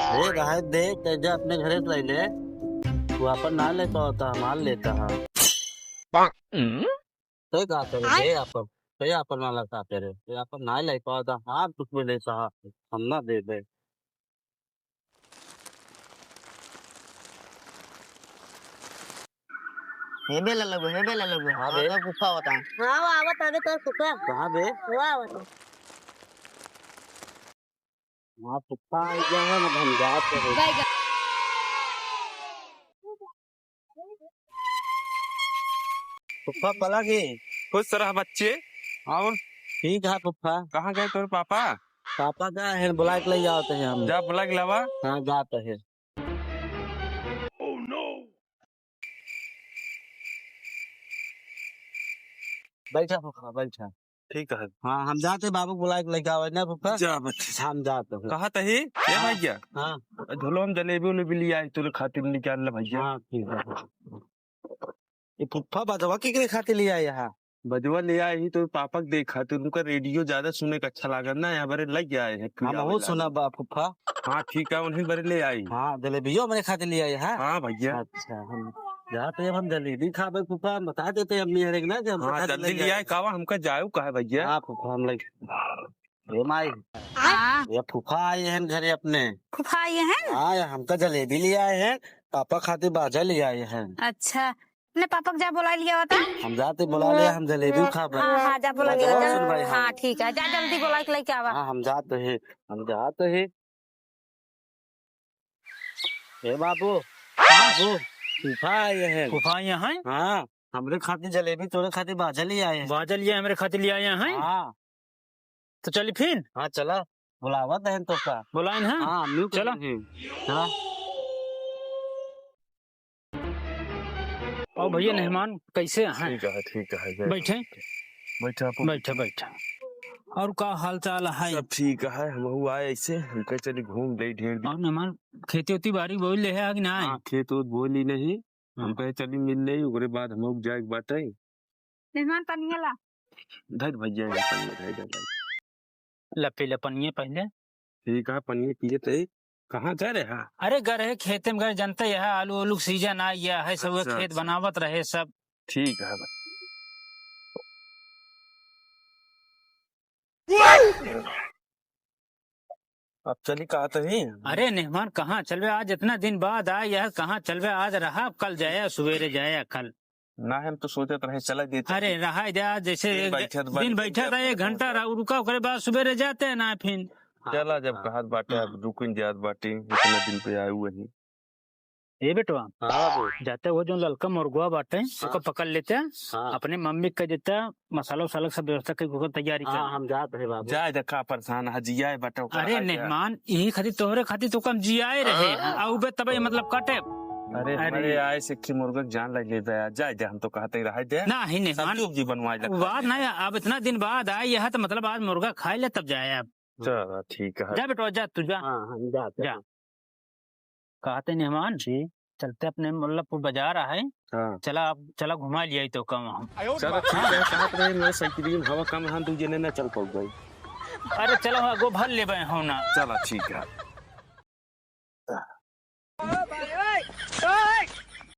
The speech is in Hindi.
अरे रहा दे तेजा अपने घरे से ले तू अपन ना लेता होता माल लेता है तो का करे दे अपन तो अपन ना लेता तेरे तो अपन ना ले पाता हाँ कुछ भी लेता हम ना दे दे हेबे ला लगो हाँ बे आता गुफा होता हाँ वो आवत आवे तो सुखा कहाँ बे वो आवत वहाँ कुत्ता आ गया है ना हम जाते हैं बैगा कुत्ता पला गए खुश रह बच्चे। और ठीक है पुप्पा कहाँ गए तोरे पापा? पापा का है बुला के ले जाते हैं हम जा बुला के लावा। हाँ जाते हैं बैठा पुप्पा बैठा ठीक है। हाँ हम जाते बाबू बुला के लेके आवे ना पुप्पा जा बच्चे। हम जाते हैं कहा तही ये भैया हाँ झोलो हम जलेबी उलेबी लिया आई तोरे खातिर निकाल ले भैया। हाँ ठीक है ये पुप्पा बजवा के खाते लिया यहाँ बजवा ले आई तो पापा के देखा तो उनका रेडियो ज्यादा सुने का अच्छा लगा ना यहाँ बारे लग गया है हम बहुत सुना बा पुप्पा हाँ ठीक है उन्हें बारे ले आई। हाँ जलेबियो मेरे खाते लिया यहाँ हाँ भैया। अच्छा हम जाते हैं हम जलेबी खा भाई पुप्पा हम बता देते हैं अम्मी हरेक ना जब हाँ जल्दी ले आई कावा हमका जायू कहा भैया। हाँ पुप्पा हम लाइक ये माई ये फूफा आए हैं घरे अपने फुफा ये है हाँ हमका जलेबी ले आए हैं पापा खाते बाजा ले आए हैं अच्छा अपने पापा को जा बुला लिया होता हम जाते बुला लिया हम जलेबी खा हाँ हाँ जा बुला बजवा लिया सुन भाई, जा हाँ ठीक है जा जल्दी बुला के लेके आवा हाँ हम जाते हैं हे बाबू बाबू फूफा आए हैं गुफा यहाँ है हाँ हमरे खाते जलेबी तोरे खाते बाजा ले आए हैं बादल ये हमारे खातिर लिया यहाँ है हाँ तो चली फिर हाँ चला बुलावा तहन तो का बुलाइन है हाँ अम्मी चला। हाँ और भैया मेहमान कैसे हैं? ठीक है बैठे बैठा बैठे बैठे और का हाल चाल है? सब ठीक है हम आए ऐसे हम कहे चली घूम ले ढेर दिन। और मेहमान खेती उती बारी बोल ले है कि ना हाँ खेत उत बोली नहीं हम कहे चली मिल ले ओकरे बाद हम लोग जाए बाटे मेहमान पनिया ला धर भैया लपे लपनिए पहले ठीक है पनीर पिए थे कहाँ जा रहे हैं? अरे घर है खेते में घर जनता यह आलू उलू सीजन आ गया है सब अच्छा, खेत बनावत रहे सब। ठीक है अब चली कहा ही अरे मेहमान कहाँ चलवे आज इतना दिन बाद आए यह कहाँ चलवे आज रहा कल जाया सवेरे जाया कल ना हम तो सोचते रहे चला देते। अरे रहा जा जैसे दिन बैठा तो दिन बैठा था 1 घंटा रुका ओकरे बाद सवेरे जाते हैं ना फिर चला जब कहा बाटे अब रुकिन जात बाटे इतने दिन पे आए हुए ही। ये बेटवा हाँ बाबू जाते वो जो ललका मुर्गुआ बाटे उसको पकड़ लेते हैं हाँ अपने मम्मी का देता मसाला वसाला सब व्यवस्था करके तैयारी हाँ कर। हम जाते हैं बाबू जाए का परेशान हजिया बाटे अरे मेहमान यही खातिर तोहरे खातिर तो कम जियाए रहे और तब मतलब काटे अरे अरे आए सिक्की मुर्गा जान लग लेता है जाए दे हम तो कहते रहे दे ना ही मेहमान सब्जी बनवाए लगता बात नहीं अब इतना दिन बाद आए यह तो मतलब आज मुर्गा खाए ले तब जाए अब चलो ठीक है। जा बेटवा जा तू जा हाँ हम जाते जा कहते मेहमान जी चलते अपने मुल्लापुर बाजार है हाँ चला अब चला घुमा लिया तो कम हम चलो ठीक है कहा रहे मेरे साइकिल में हवा कम हम दूजे ने न चल पाऊ गई। अरे चलो गो भर ले होना चलो ठीक है।